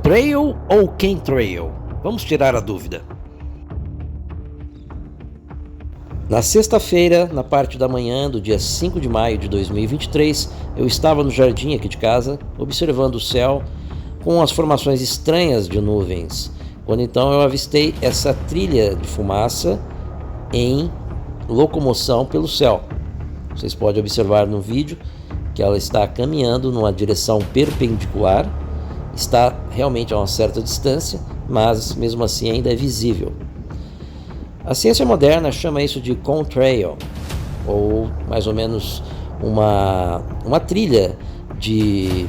Trail ou chemtrail? Vamos tirar a dúvida. Na sexta-feira, na parte da manhã do dia 5 de maio de 2023, eu estava no jardim aqui de casa, observando o céu com as formações estranhas de nuvens, quando então eu avistei essa trilha de fumaça em locomoção pelo céu. Vocês podem observar no vídeo que ela está caminhando numa direção perpendicular, está realmente a uma certa distância, mas mesmo assim ainda é visível. A ciência moderna chama isso de contrail, ou mais ou menos uma trilha de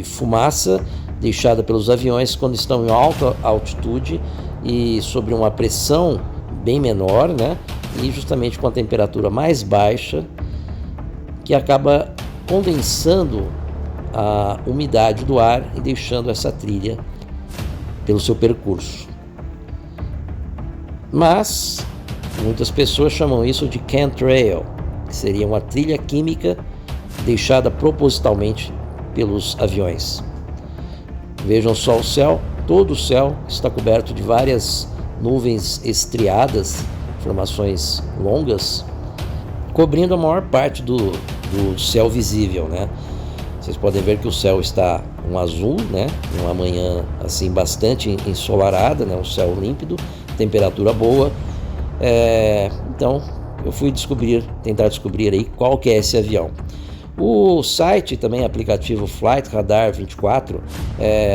fumaça deixada pelos aviões quando estão em alta altitude e sob uma pressão bem menor, né? E justamente com a temperatura mais baixa, que acaba condensando a umidade do ar e deixando essa trilha pelo seu percurso. Mas muitas pessoas chamam isso de chemtrail, que seria uma trilha química deixada propositalmente pelos aviões. Vejam só o céu, todo o céu está coberto de várias nuvens estriadas, formações longas, cobrindo a maior parte do céu visível, né? Vocês podem ver que o céu está um azul, né? Uma manhã assim bastante ensolarada, né? Um céu límpido, temperatura boa. Então eu fui tentar descobrir aí qual que é esse avião. O site também, aplicativo Flight Radar 24,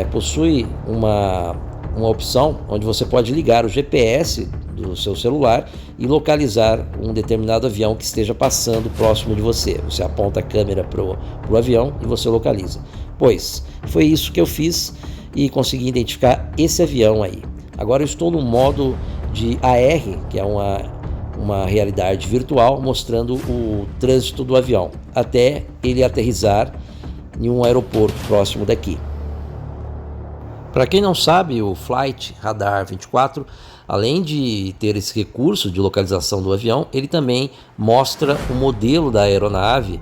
possui uma opção onde você pode ligar o GPS do seu celular e localizar um determinado avião que esteja passando próximo de você. Você aponta a câmera pro avião e você localiza. Pois, foi isso que eu fiz e consegui identificar esse avião aí. Agora eu estou no modo de AR, que é uma realidade virtual, mostrando o trânsito do avião, até ele aterrissar em um aeroporto próximo daqui. Para quem não sabe, o Flight Radar 24, além de ter esse recurso de localização do avião, ele também mostra o modelo da aeronave,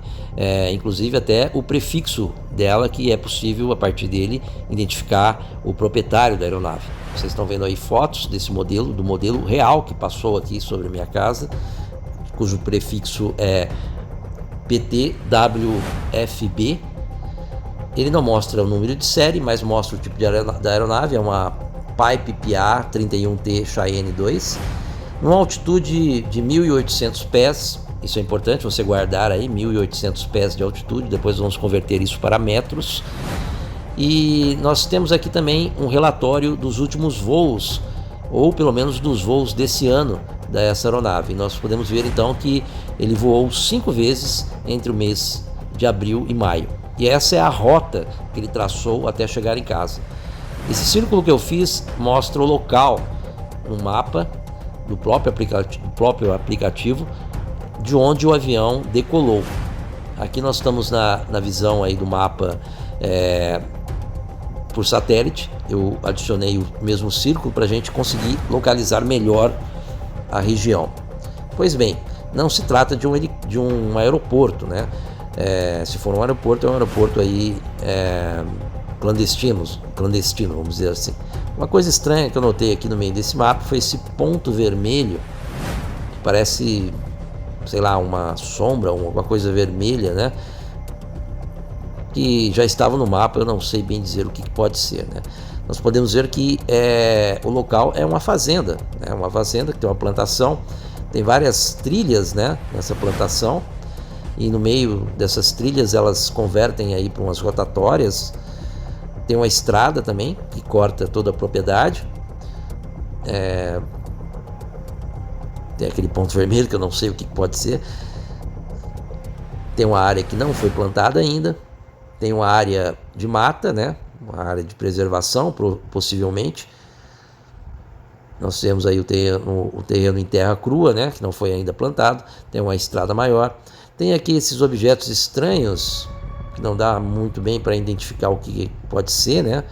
inclusive até o prefixo dela, que é possível, a partir dele, identificar o proprietário da aeronave. Vocês estão vendo aí fotos desse modelo, do modelo real que passou aqui sobre a minha casa, cujo prefixo é PTWFB. Ele não mostra o número de série, mas mostra o tipo da aeronave, é uma Pipe PA 31T Cheyenne 2, numa altitude de 1.800 pés, isso é importante você guardar aí, 1.800 pés de altitude, depois vamos converter isso para metros. E nós temos aqui também um relatório dos últimos voos, ou pelo menos dos voos desse ano dessa aeronave. Nós podemos ver então que ele voou 5 vezes entre o mês de abril e maio. E essa é a rota que ele traçou até chegar em casa. Esse círculo que eu fiz mostra o local no mapa do próprio aplicativo de onde o avião decolou. Aqui nós estamos na visão aí do mapa por satélite. Eu adicionei o mesmo círculo para a gente conseguir localizar melhor a região. Pois bem, não se trata de um aeroporto, né? Se for um aeroporto, é um aeroporto aí clandestino, vamos dizer assim. Uma coisa estranha que eu notei aqui no meio desse mapa foi esse ponto vermelho, que parece, sei lá, uma sombra, alguma coisa vermelha, né? Que já estava no mapa, eu não sei bem dizer o que pode ser, né? Nós podemos ver que o local é uma fazenda, né? Uma fazenda que tem uma plantação, tem várias trilhas, né, nessa plantação. E no meio dessas trilhas elas convertem aí para umas rotatórias. Tem uma estrada também que corta toda a propriedade. Tem aquele ponto vermelho que eu não sei o que pode ser. Tem uma área que não foi plantada ainda. Tem uma área de mata, né? Uma área de preservação, possivelmente. Nós temos aí o terreno em terra crua, né? Que não foi ainda plantado. Tem uma estrada maior. Tem aqui esses objetos estranhos, que não dá muito bem para identificar o que pode ser, né?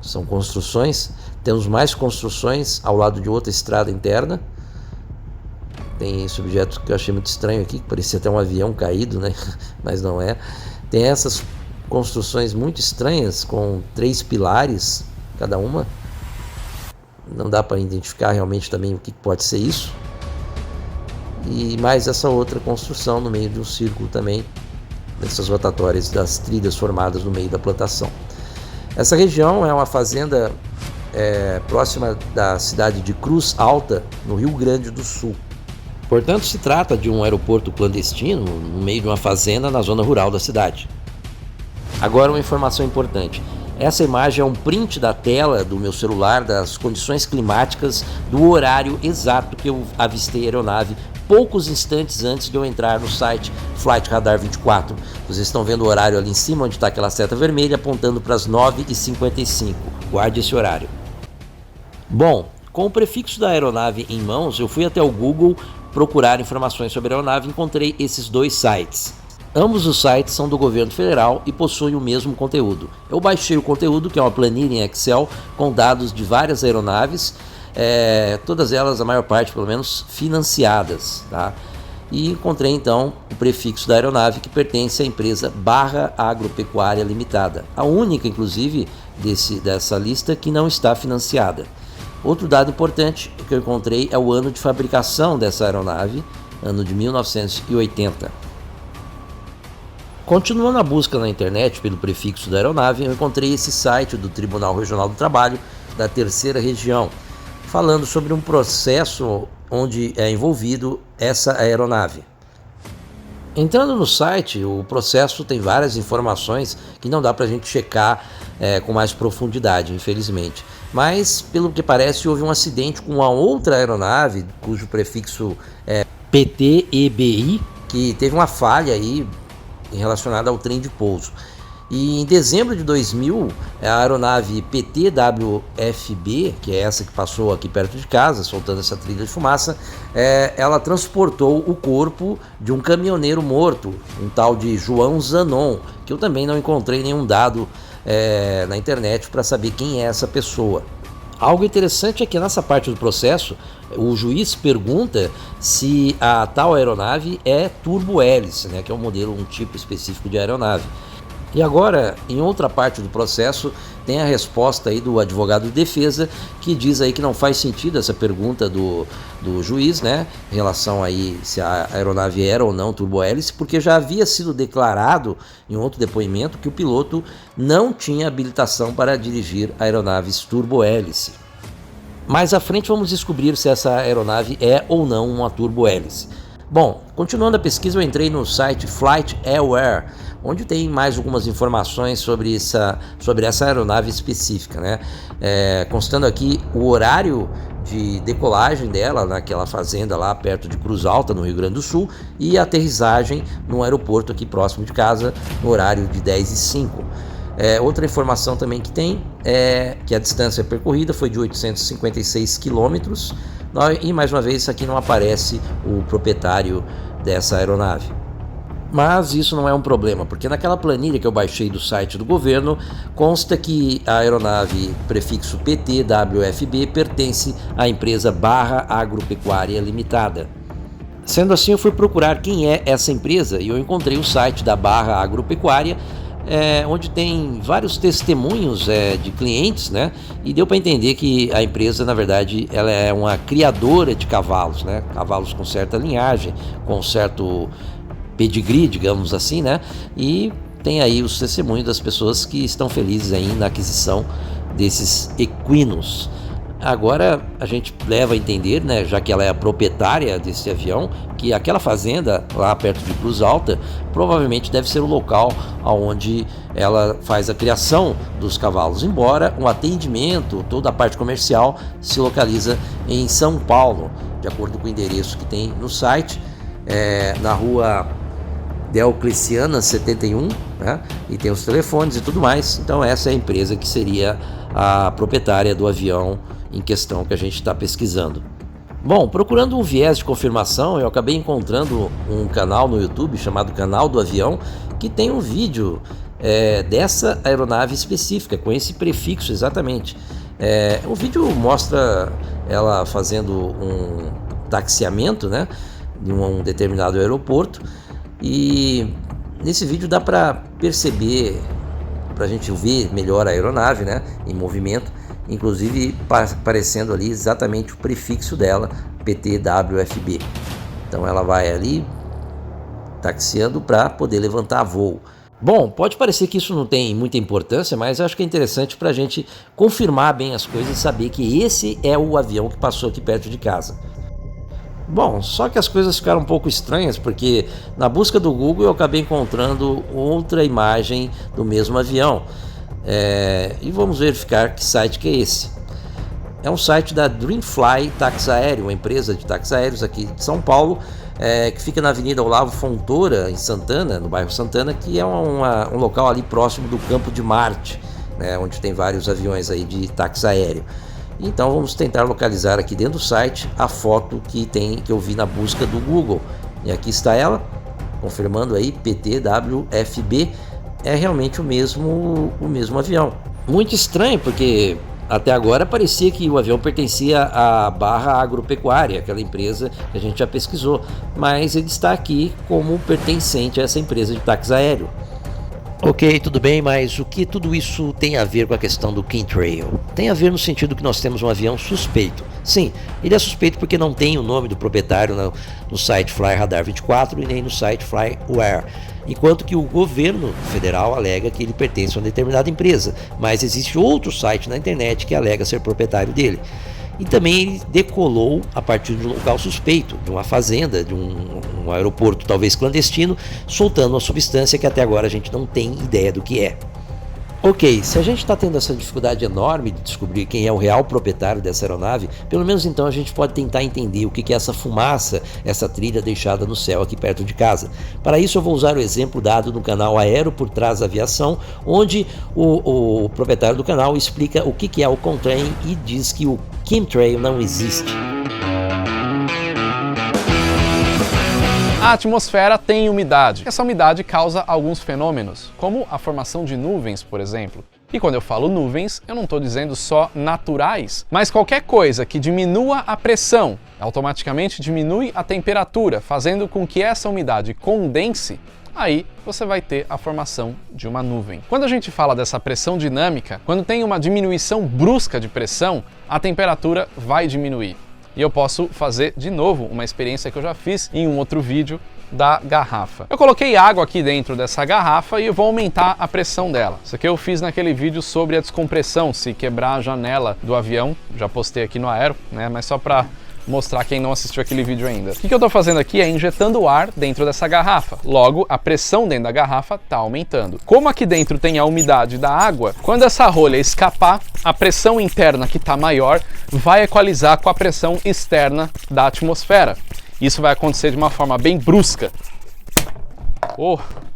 São construções. Temos mais construções ao lado de outra estrada interna. Tem esse objeto que eu achei muito estranho aqui, que parecia até um avião caído, né? Mas não é. Tem essas construções muito estranhas, com 3 pilares cada uma. Não dá para identificar realmente também o que pode ser isso. E mais essa outra construção no meio de um círculo também, dessas rotatórias das trilhas formadas no meio da plantação. Essa região é uma fazenda próxima da cidade de Cruz Alta, no Rio Grande do Sul. Portanto, se trata de um aeroporto clandestino no meio de uma fazenda na zona rural da cidade. Agora, uma informação importante. Essa imagem é um print da tela do meu celular das condições climáticas do horário exato que eu avistei a aeronave poucos instantes antes de eu entrar no site Flight Radar 24. Vocês estão vendo o horário ali em cima, onde está aquela seta vermelha apontando para as 9h55. Guarde esse horário. Bom, com o prefixo da aeronave em mãos, eu fui até o Google procurar informações sobre a aeronave e encontrei esses 2 sites. Ambos os sites são do governo federal e possuem o mesmo conteúdo. Eu baixei o conteúdo, que é uma planilha em Excel com dados de várias aeronaves, todas elas, a maior parte pelo menos, financiadas, tá? E encontrei então o prefixo da aeronave, que pertence à empresa Barra Agropecuária Limitada, a única inclusive dessa lista que não está financiada. Outro dado importante que eu encontrei é o ano de fabricação dessa aeronave, ano de 1980. Continuando a busca na internet pelo prefixo da aeronave, eu encontrei esse site do Tribunal Regional do Trabalho da Terceira Região, falando sobre um processo onde é envolvido essa aeronave. Entrando no site, o processo tem várias informações que não dá para a gente checar com mais profundidade, infelizmente. Mas, pelo que parece, houve um acidente com uma outra aeronave, cujo prefixo é PTEBI, que teve uma falha aí relacionada ao trem de pouso. E em dezembro de 2000, a aeronave PTWFB, que é essa que passou aqui perto de casa, soltando essa trilha de fumaça, ela transportou o corpo de um caminhoneiro morto, um tal de João Zanon, que eu também não encontrei nenhum dado na internet para saber quem é essa pessoa. Algo interessante é que nessa parte do processo, o juiz pergunta se a tal aeronave é turbo-hélice, né, que é um tipo específico de aeronave. E agora, em outra parte do processo, tem a resposta aí do advogado de defesa, que diz aí que não faz sentido essa pergunta do juiz, né, em relação aí se a aeronave era ou não turbo-hélice, porque já havia sido declarado em outro depoimento que o piloto não tinha habilitação para dirigir aeronaves turbo-hélice. Mais à frente vamos descobrir se essa aeronave é ou não uma turbo-hélice. Bom, continuando a pesquisa, eu entrei no site Flight Aware, onde tem mais algumas informações sobre essa aeronave específica, né? Constando aqui o horário de decolagem dela naquela fazenda lá perto de Cruz Alta, no Rio Grande do Sul, e a aterrissagem no aeroporto aqui próximo de casa, no horário de 10h05. Outra informação também que tem é que a distância percorrida foi de 856 quilômetros, e mais uma vez aqui não aparece o proprietário dessa aeronave. Mas isso não é um problema, porque naquela planilha que eu baixei do site do governo, consta que a aeronave prefixo PTWFB pertence à empresa Barra Agropecuária Limitada. Sendo assim, eu fui procurar quem é essa empresa e eu encontrei o site da Barra Agropecuária, onde tem vários testemunhos de clientes, né? E deu para entender que a empresa, na verdade, ela é uma criadora de cavalos, né? Cavalos com certa linhagem, com certo pedigree, digamos assim, né? E tem aí os testemunhos das pessoas que estão felizes aí na aquisição desses equinos. Agora a gente leva a entender, né, já que ela é a proprietária desse avião, que aquela fazenda lá perto de Cruz Alta provavelmente deve ser o local onde ela faz a criação dos cavalos, embora o atendimento, toda a parte comercial se localiza em São Paulo, de acordo com o endereço que tem no site, na rua Diocleciana 71, né? E tem os telefones e tudo mais. Então essa é a empresa que seria a proprietária do avião em questão que a gente está pesquisando. Bom, procurando um viés de confirmação, eu acabei encontrando um canal no YouTube chamado Canal do Avião, que tem um vídeo dessa aeronave específica, com esse prefixo exatamente. O vídeo mostra ela fazendo um taxiamento, né, de um determinado aeroporto, e nesse vídeo dá para perceber para a gente ver melhor a aeronave, né, em movimento, inclusive aparecendo ali exatamente o prefixo dela, PTWFB. Então ela vai ali taxiando para poder levantar voo. Bom, pode parecer que isso não tem muita importância, mas eu acho que é interessante para a gente confirmar bem as coisas e saber que esse é o avião que passou aqui perto de casa. Bom, só que as coisas ficaram um pouco estranhas, porque na busca do Google eu acabei encontrando outra imagem do mesmo avião. E vamos verificar que site que é esse. É um site da Dreamfly Táxi Aéreo, uma empresa de táxis aéreos aqui de São Paulo, que fica na Avenida Olavo Fontoura, em Santana, no bairro Santana, que é um local ali próximo do Campo de Marte, né, onde tem vários aviões aí de táxi aéreo. Então vamos tentar localizar aqui dentro do site a foto que eu vi na busca do Google. E aqui está ela, confirmando aí, PTWFB, é realmente o mesmo avião. Muito estranho, porque até agora parecia que o avião pertencia à Barra Agropecuária, aquela empresa que a gente já pesquisou, mas ele está aqui como pertencente a essa empresa de táxi aéreo. Ok, tudo bem, mas o que tudo isso tem a ver com a questão do chemtrail? Tem a ver no sentido que nós temos um avião suspeito. Sim, ele é suspeito porque não tem o nome do proprietário no site FlyRadar 24 e nem no site FlyWare, enquanto que o governo federal alega que ele pertence a uma determinada empresa, mas existe outro site na internet que alega ser proprietário dele. E também ele decolou a partir de um local suspeito, de uma fazenda, de um aeroporto talvez clandestino, soltando uma substância que até agora a gente não tem ideia do que é. Ok, se a gente está tendo essa dificuldade enorme de descobrir quem é o real proprietário dessa aeronave, pelo menos então a gente pode tentar entender o que é essa fumaça, essa trilha deixada no céu aqui perto de casa. Para isso eu vou usar o exemplo dado no canal Aero por Trás da Aviação, onde o proprietário do canal explica o que é o contrail e diz que o chemtrail não existe. A atmosfera tem umidade. Essa umidade causa alguns fenômenos, como a formação de nuvens, por exemplo. E quando eu falo nuvens, eu não estou dizendo só naturais, mas qualquer coisa que diminua a pressão, automaticamente diminui a temperatura, fazendo com que essa umidade condense, aí você vai ter a formação de uma nuvem. Quando a gente fala dessa pressão dinâmica, quando tem uma diminuição brusca de pressão, a temperatura vai diminuir. E eu posso fazer de novo uma experiência que eu já fiz em um outro vídeo da garrafa. Eu coloquei água aqui dentro dessa garrafa e eu vou aumentar a pressão dela. Isso aqui eu fiz naquele vídeo sobre a descompressão, se quebrar a janela do avião. Já postei aqui no Aero, né? Mas só para mostrar quem não assistiu aquele vídeo ainda. O que eu estou fazendo aqui é injetando ar dentro dessa garrafa. Logo, a pressão dentro da garrafa está aumentando. Como aqui dentro tem a umidade da água, quando essa rolha escapar, a pressão interna que está maior vai equalizar com a pressão externa da atmosfera. Isso vai acontecer de uma forma bem brusca.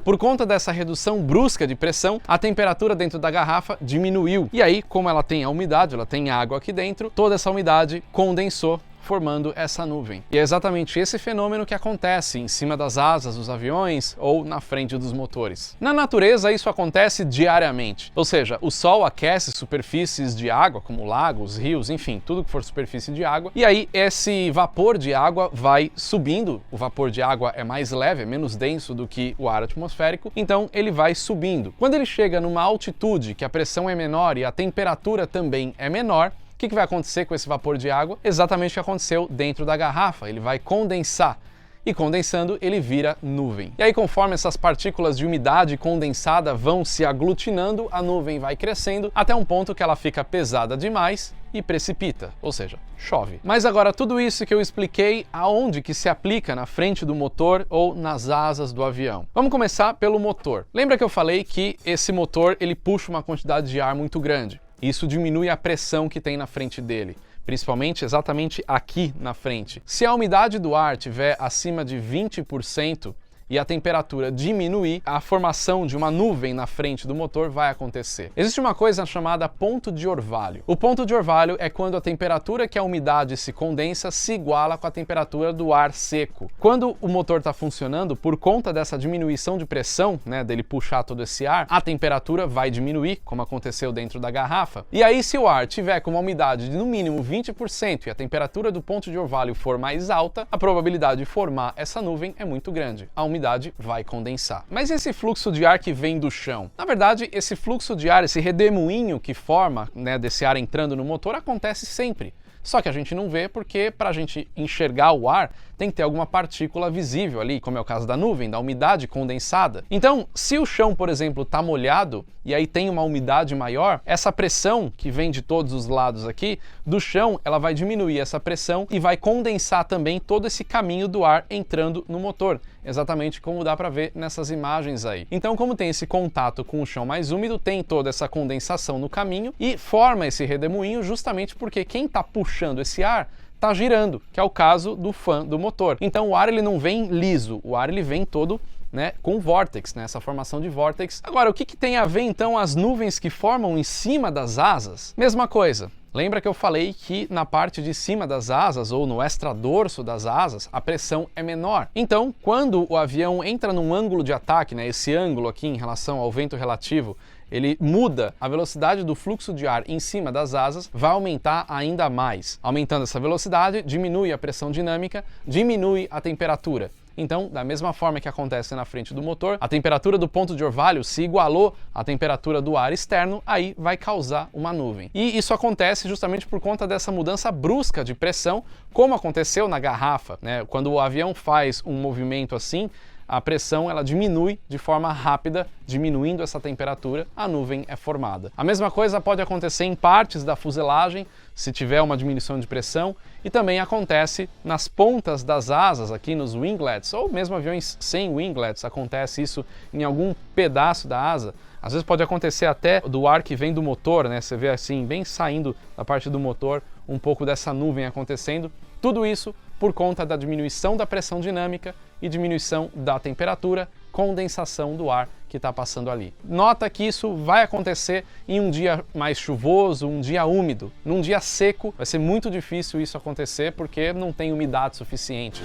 Por conta dessa redução brusca de pressão, a temperatura dentro da garrafa diminuiu. E aí, como ela tem a umidade, ela tem água aqui dentro, toda essa umidade condensou, formando essa nuvem. E é exatamente esse fenômeno que acontece em cima das asas dos aviões ou na frente dos motores. Na natureza, isso acontece diariamente. Ou seja, o Sol aquece superfícies de água, como lagos, rios, enfim, tudo que for superfície de água. E aí, esse vapor de água vai subindo. O vapor de água é mais leve, é menos denso do que o ar atmosférico, então ele vai subindo. Quando ele chega numa altitude que a pressão é menor e a temperatura também é menor, o que vai acontecer com esse vapor de água? Exatamente o que aconteceu dentro da garrafa, ele vai condensar. E condensando, ele vira nuvem. E aí, conforme essas partículas de umidade condensada vão se aglutinando, a nuvem vai crescendo até um ponto que ela fica pesada demais e precipita, ou seja, chove. Mas agora, tudo isso que eu expliquei, aonde que se aplica na frente do motor ou nas asas do avião? Vamos começar pelo motor. Lembra que eu falei que esse motor, ele puxa uma quantidade de ar muito grande? Isso diminui a pressão que tem na frente dele, principalmente exatamente aqui na frente. Se a umidade do ar estiver acima de 20%, e a temperatura diminuir, a formação de uma nuvem na frente do motor vai acontecer. Existe uma coisa chamada ponto de orvalho. O ponto de orvalho é quando a temperatura que a umidade se condensa se iguala com a temperatura do ar seco. Quando o motor está funcionando, por conta dessa diminuição de pressão, né, dele puxar todo esse ar, a temperatura vai diminuir, como aconteceu dentro da garrafa. E aí, se o ar tiver com uma umidade de no mínimo 20% e a temperatura do ponto de orvalho for mais alta, a probabilidade de formar essa nuvem é muito grande. A umidade umidade vai condensar. Mas esse fluxo de ar que vem do chão? Na verdade, esse fluxo de ar, esse redemoinho que forma, né, desse ar entrando no motor, acontece sempre. Só que a gente não vê porque para a gente enxergar o ar tem que ter alguma partícula visível ali, como é o caso da nuvem, da umidade condensada. Então, se o chão, por exemplo, está molhado e aí tem uma umidade maior, essa pressão que vem de todos os lados aqui do chão, ela vai diminuir essa pressão e vai condensar também todo esse caminho do ar entrando no motor, exatamente como dá para ver nessas imagens aí. Então, como tem esse contato com o chão mais úmido, tem toda essa condensação no caminho e forma esse redemoinho justamente porque quem está puxando esse ar está girando, que é o caso do fan do motor. Então o ar ele não vem liso, o ar ele vem todo, né, com vórtex, né, essa formação de vórtex. Agora, o que tem a ver então as nuvens que formam em cima das asas? Mesma coisa. Lembra que eu falei que na parte de cima das asas ou no extradorso das asas a pressão é menor. Então, quando o avião entra num ângulo de ataque, né, esse ângulo aqui em relação ao vento relativo, ele muda a velocidade do fluxo de ar em cima das asas, vai aumentar ainda mais. Aumentando essa velocidade, diminui a pressão dinâmica, diminui a temperatura. Então, da mesma forma que acontece na frente do motor, a temperatura do ponto de orvalho se igualou à temperatura do ar externo, aí vai causar uma nuvem. E isso acontece justamente por conta dessa mudança brusca de pressão, como aconteceu na garrafa, né? Quando o avião faz um movimento assim, a pressão ela diminui de forma rápida, diminuindo essa temperatura, a nuvem é formada. A mesma coisa pode acontecer em partes da fuselagem, se tiver uma diminuição de pressão, e também acontece nas pontas das asas, aqui nos winglets, ou mesmo aviões sem winglets, acontece isso em algum pedaço da asa. Às vezes pode acontecer até do ar que vem do motor, né? Você vê assim, bem saindo da parte do motor, um pouco dessa nuvem acontecendo. Tudo isso por conta da diminuição da pressão dinâmica e diminuição da temperatura, condensação do ar que está passando ali. Nota que isso vai acontecer em um dia mais chuvoso, um dia úmido. Num dia seco, vai ser muito difícil isso acontecer porque não tem umidade suficiente.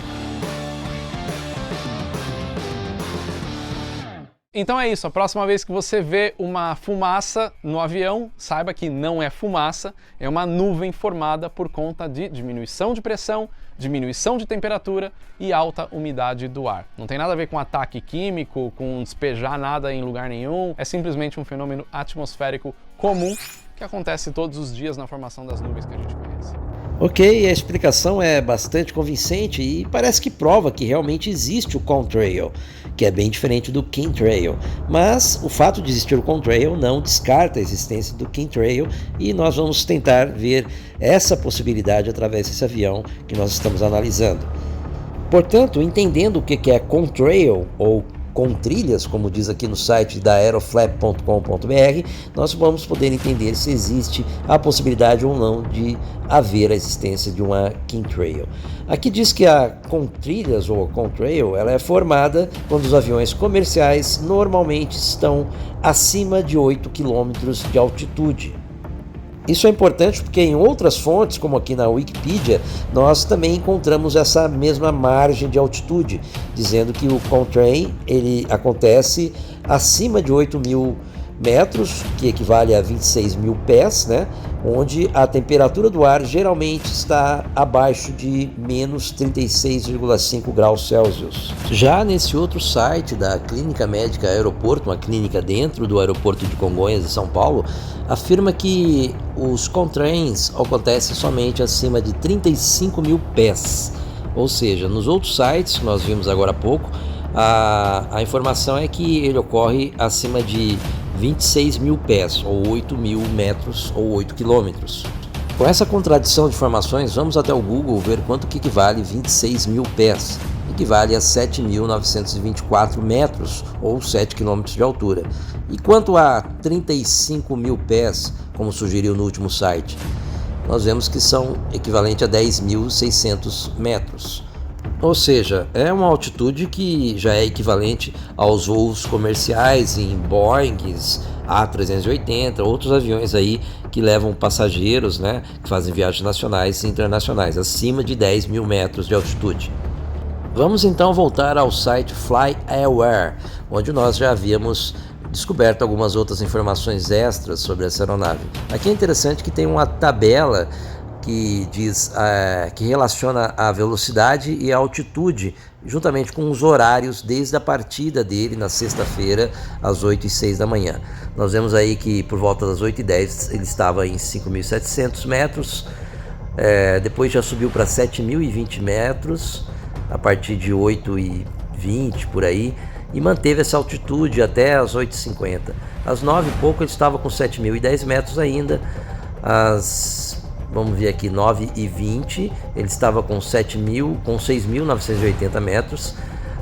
Então é isso, a próxima vez que você vê uma fumaça no avião, saiba que não é fumaça, é uma nuvem formada por conta de diminuição de pressão, diminuição de temperatura e alta umidade do ar. Não tem nada a ver com ataque químico, com despejar nada em lugar nenhum, é simplesmente um fenômeno atmosférico comum que acontece todos os dias na formação das nuvens que a gente conhece. Ok, a explicação é bastante convincente e parece que prova que realmente existe o contrail, que é bem diferente do chemtrail. Mas o fato de existir o contrail não descarta a existência do chemtrail e nós vamos tentar ver essa possibilidade através desse avião que nós estamos analisando. Portanto, entendendo o que é contrail ou com trilhas, como diz aqui no site da aeroflap.com.br, nós vamos poder entender se existe a possibilidade ou não de haver a existência de uma chemtrail. Aqui diz que a contrailhas ou a contrail ela é formada quando os aviões comerciais normalmente estão acima de 8 km de altitude. Isso é importante porque em outras fontes, como aqui na Wikipedia, nós também encontramos essa mesma margem de altitude, dizendo que o contrail ele acontece acima de 8.000 metros, que equivale a 26 mil pés, né? Onde a temperatura do ar geralmente está abaixo de menos 36,5 graus Celsius. Já nesse outro site da Clínica Médica Aeroporto, uma clínica dentro do aeroporto de Congonhas, de São Paulo, afirma que os contrails acontecem somente acima de 35 mil pés. Ou seja, nos outros sites que nós vimos agora há pouco, a informação é que ele ocorre acima de 26 mil pés, ou 8 mil metros, ou 8 quilômetros. Com essa contradição de informações, vamos até o Google ver quanto que equivale 26 mil pés. Equivale a 7.924 metros, ou 7 quilômetros de altura. E quanto a 35 mil pés, como sugeriu no último site, nós vemos que são equivalente a 10.600 metros. Ou seja, é uma altitude que já é equivalente aos voos comerciais em Boeings, A380, outros aviões aí que levam passageiros, né, que fazem viagens nacionais e internacionais, acima de 10 mil metros de altitude. Vamos então voltar ao site FlyAware, onde nós já havíamos descoberto algumas outras informações extras sobre essa aeronave. Aqui é interessante que tem uma tabela que diz que relaciona a velocidade e a altitude, juntamente com os horários desde a partida dele na sexta-feira às 8h06 da manhã. Nós vemos aí que por volta das 8h10 ele estava em 5.700 metros, depois já subiu para 7.020 metros a partir de 8h20 por aí, e manteve essa altitude até as 8h50. Às 9h e pouco ele estava com 7.010 metros ainda. Vamos ver aqui, 9h20 ele estava com 6.980 metros.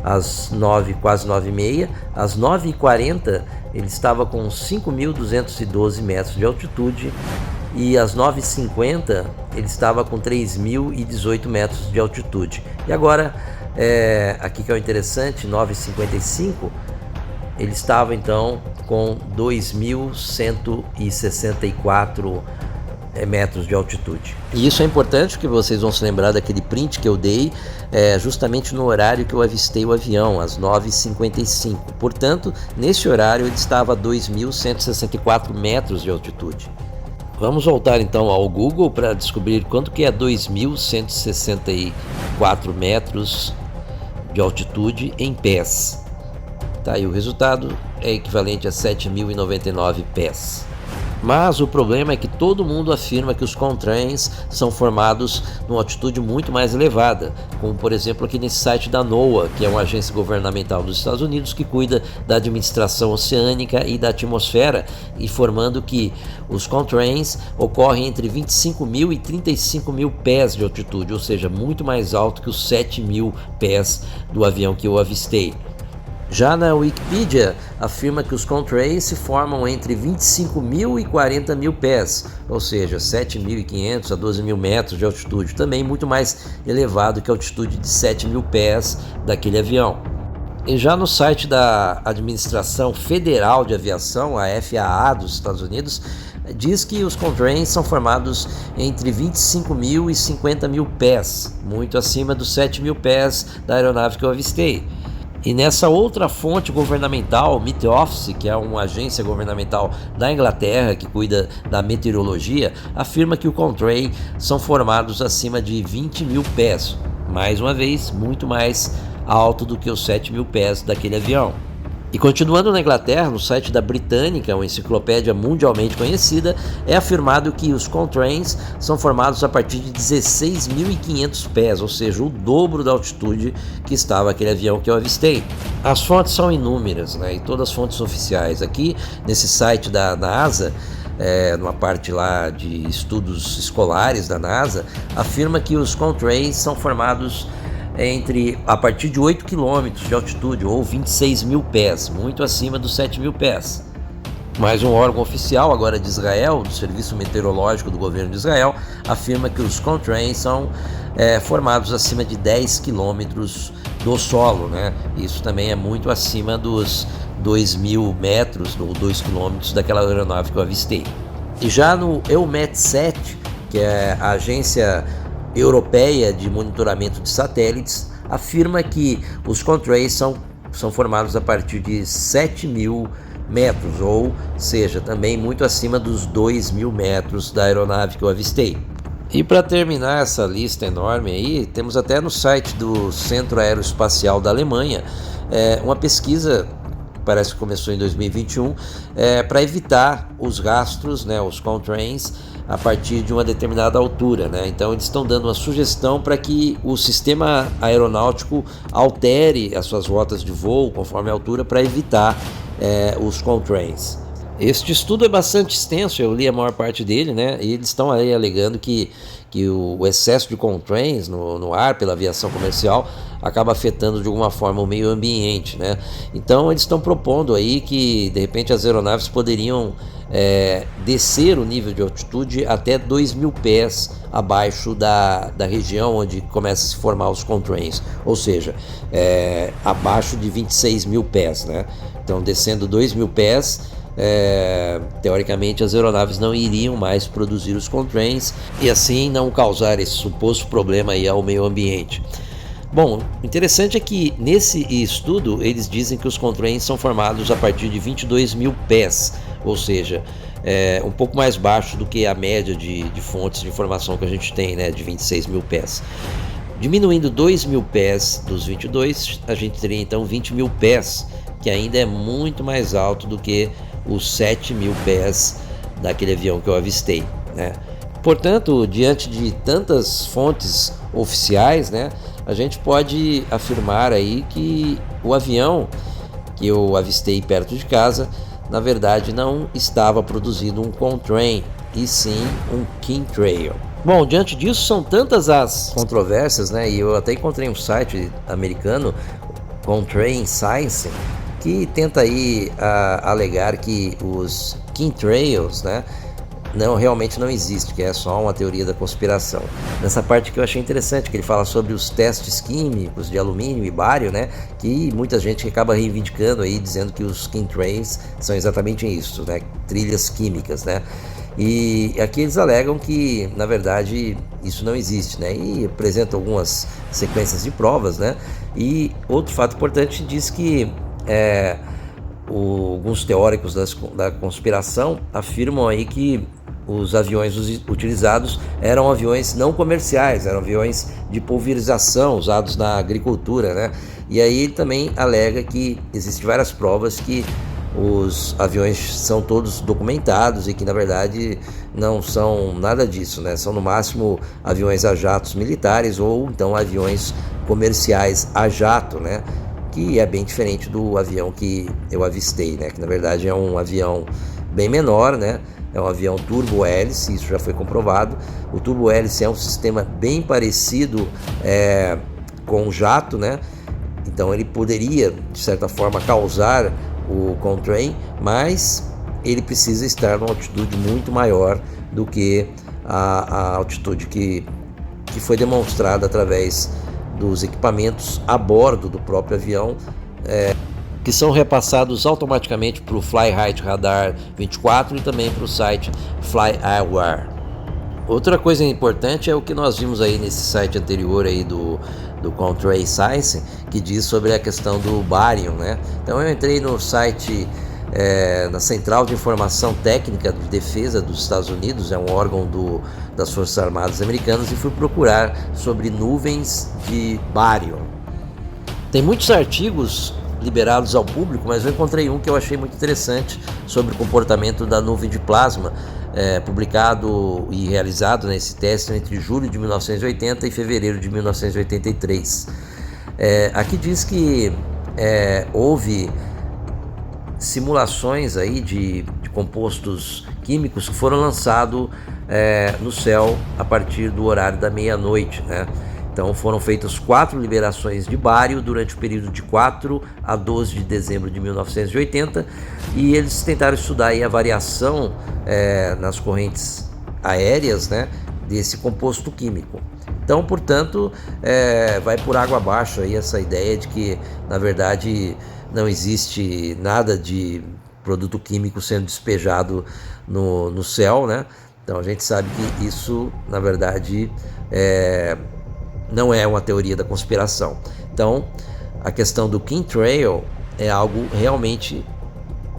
Às 9h, quase 9h30. Às 9h40 ele estava com 5.212 metros de altitude. E às 9h50 ele estava com 3.018 metros de altitude. E agora, aqui que é o interessante, 9h55 ele estava então com 2.164 metros de altitude. E isso é importante porque vocês vão se lembrar daquele print que eu dei justamente no horário que eu avistei o avião, às 9h55. Portanto, nesse horário ele estava a 2.164 metros de altitude. Vamos voltar então ao Google para descobrir quanto que é 2.164 metros de altitude em pés. Tá, e o resultado é equivalente a 7.099 pés. Mas o problema é que todo mundo afirma que os contrails são formados numa altitude muito mais elevada, como por exemplo aqui nesse site da NOAA, que é uma agência governamental dos Estados Unidos que cuida da administração oceânica e da atmosfera, informando que os contrails ocorrem entre 25.000 e 35.000 pés de altitude, ou seja, muito mais alto que os 7.000 pés do avião que eu avistei. Já na Wikipedia, afirma que os contrails se formam entre 25.000 e 40.000 pés, ou seja, 7.500 a 12.000 metros de altitude, também muito mais elevado que a altitude de 7.000 pés daquele avião. E já no site da Administração Federal de Aviação, a FAA dos Estados Unidos, diz que os contrails são formados entre 25.000 e 50.000 pés, muito acima dos 7.000 pés da aeronave que eu avistei. E nessa outra fonte governamental, Met Office, que é uma agência governamental da Inglaterra que cuida da meteorologia, afirma que os contrails são formados acima de 20.000 pés, mais uma vez, muito mais alto do que os 7.000 pés daquele avião. E continuando na Inglaterra, no site da Britânica, uma enciclopédia mundialmente conhecida, é afirmado que os contrails são formados a partir de 16.500 pés, ou seja, o dobro da altitude que estava aquele avião que eu avistei. As fontes são inúmeras, né, e todas as fontes oficiais. Aqui, nesse site da NASA, numa parte lá de estudos escolares da NASA, afirma que os contrails são formados a partir de 8 km de altitude ou 26.000 pés, muito acima dos 7.000 pés. Mas um órgão oficial agora de Israel, do Serviço Meteorológico do Governo de Israel, afirma que os contrails são formados acima de 10 km do solo, né? Isso também é muito acima dos 2.000 metros ou 2 km daquela aeronave que eu avistei. E já no EUMETSAT, que é a agência europeia de monitoramento de satélites, afirma que os contrails são formados a partir de 7.000 metros, ou seja, também muito acima dos 2.000 metros da aeronave que eu avistei. E para terminar essa lista enorme aí, temos até no site do Centro Aeroespacial da Alemanha uma pesquisa, parece que começou em 2021, para evitar os rastros, né, os contrails, a partir de uma determinada altura, né? Então eles estão dando uma sugestão para que o sistema aeronáutico altere as suas rotas de voo conforme a altura para evitar os contrails. Este estudo é bastante extenso, eu li a maior parte dele, né? E eles estão aí alegando que o excesso de contrails no ar pela aviação comercial acaba afetando de alguma forma o meio ambiente, né? Então eles estão propondo aí que de repente as aeronaves poderiam descer o nível de altitude até 2.000 pés abaixo da região onde começa a se formar os contrails, ou seja, abaixo de 26.000 pés, né? Então descendo 2.000 pés, teoricamente as aeronaves não iriam mais produzir os contrails e assim não causar esse suposto problema aí ao meio ambiente. Bom, o interessante é que nesse estudo eles dizem que os contrails são formados a partir de 22.000 pés, ou seja, um pouco mais baixo do que a média de fontes de informação que a gente tem, né, de 26 mil pés. Diminuindo 2 mil pés dos 22, a gente teria então 20 mil pés, que ainda é muito mais alto do que os 7 mil pés daquele avião que eu avistei, né? Portanto, diante de tantas fontes oficiais, né, a gente pode afirmar aí que o avião que eu avistei perto de casa, na verdade não estava produzindo um Contrail, e sim um Chemtrail. Bom, diante disso, são tantas as controvérsias, né, e eu até encontrei um site americano, Contrail Science, que tenta aí alegar que os Chemtrails, né, realmente não existe, que é só uma teoria da conspiração. Nessa parte que eu achei interessante, que ele fala sobre os testes químicos de alumínio e bário, né, que muita gente acaba reivindicando aí, dizendo que os chemtrails são exatamente isso, né, trilhas químicas, né. E aqui eles alegam que, na verdade, isso não existe, né, e apresentam algumas sequências de provas, né. E outro fato importante diz que alguns teóricos da conspiração afirmam aí que os aviões utilizados eram aviões não comerciais, eram aviões de pulverização usados na agricultura, né? E aí ele também alega que existem várias provas que os aviões são todos documentados e que na verdade não são nada disso, né? São no máximo aviões a jatos militares ou então aviões comerciais a jato, né? Que é bem diferente do avião que eu avistei, né? Que na verdade é um avião bem menor, né? É um avião turbo-hélice, isso já foi comprovado. O turbo-hélice é um sistema bem parecido com o jato, né? Então ele poderia, de certa forma, causar o Contrail, mas ele precisa estar numa altitude muito maior do que a altitude que foi demonstrada através dos equipamentos a bordo do próprio avião, que são repassados automaticamente para o Fly Height Radar 24 e também para o site FlyAware. Outra coisa importante é o que nós vimos aí nesse site anterior aí do Contrail Science, que diz sobre a questão do bário, né? Então eu entrei no site, na Central de Informação Técnica de Defesa dos Estados Unidos, é um órgão das Forças Armadas Americanas, e fui procurar sobre nuvens de bário. Tem muitos artigos liberados ao público, mas eu encontrei um que eu achei muito interessante sobre o comportamento da nuvem de plasma, publicado e realizado nesse teste entre julho de 1980 e fevereiro de 1983. Aqui diz que houve simulações aí de compostos químicos que foram lançados no céu a partir do horário da meia-noite, né? Então foram feitas 4 liberações de bário durante o período de 4 a 12 de dezembro de 1980, e eles tentaram estudar aí a variação nas correntes aéreas, né, desse composto químico. Então, portanto, vai por água abaixo aí essa ideia de que, na verdade, não existe nada de produto químico sendo despejado no céu, né? Então a gente sabe que isso, na verdade, não é uma teoria da conspiração. Então, a questão do Chemtrail é algo realmente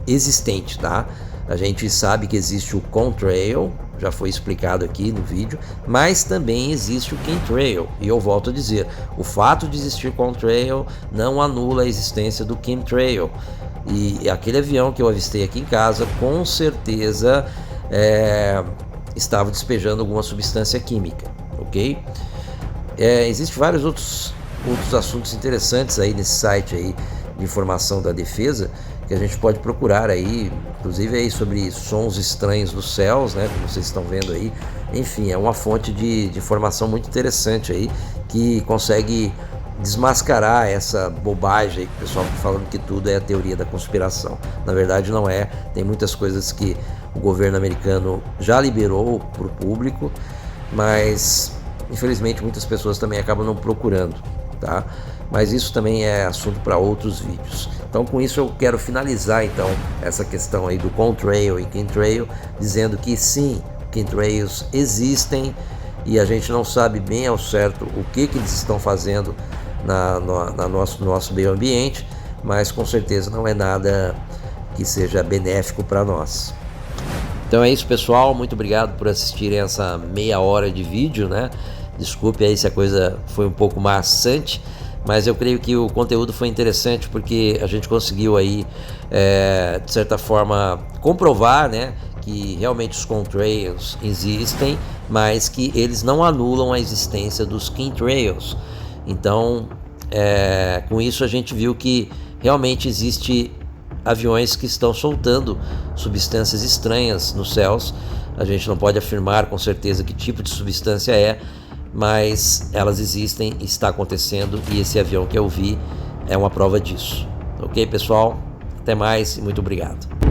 existente, tá? A gente sabe que existe o Contrail, já foi explicado aqui no vídeo, mas também existe o Chemtrail. E eu volto a dizer, o fato de existir Contrail não anula a existência do Chemtrail. E aquele avião que eu avistei aqui em casa, com certeza estava despejando alguma substância química, ok? Existem vários outros assuntos interessantes aí nesse site aí de informação da defesa que a gente pode procurar aí, inclusive aí sobre sons estranhos dos céus, né, como vocês estão vendo aí. Enfim, é uma fonte de informação muito interessante aí que consegue desmascarar essa bobagem aí que o pessoal está falando que tudo é a teoria da conspiração. Na verdade não é, tem muitas coisas que o governo americano já liberou para o público, mas infelizmente muitas pessoas também acabam não procurando, tá? Mas isso também é assunto para outros vídeos. Então com isso eu quero finalizar então essa questão aí do Contrail e Chemtrail, dizendo que sim, Chemtrails existem e a gente não sabe bem ao certo o que eles estão fazendo no nosso meio ambiente, mas com certeza não é nada que seja benéfico para nós. Então é isso, pessoal, muito obrigado por assistirem essa meia hora de vídeo, né? Desculpe aí se a coisa foi um pouco maçante, mas eu creio que o conteúdo foi interessante porque a gente conseguiu aí, de certa forma, comprovar, né, que realmente os contrails existem, mas que eles não anulam a existência dos chemtrails. Então, com isso a gente viu que realmente existe aviões que estão soltando substâncias estranhas nos céus. A gente não pode afirmar com certeza que tipo de substância é, mas elas existem, está acontecendo, e esse avião que eu vi é uma prova disso. Ok, pessoal? Até mais e muito obrigado.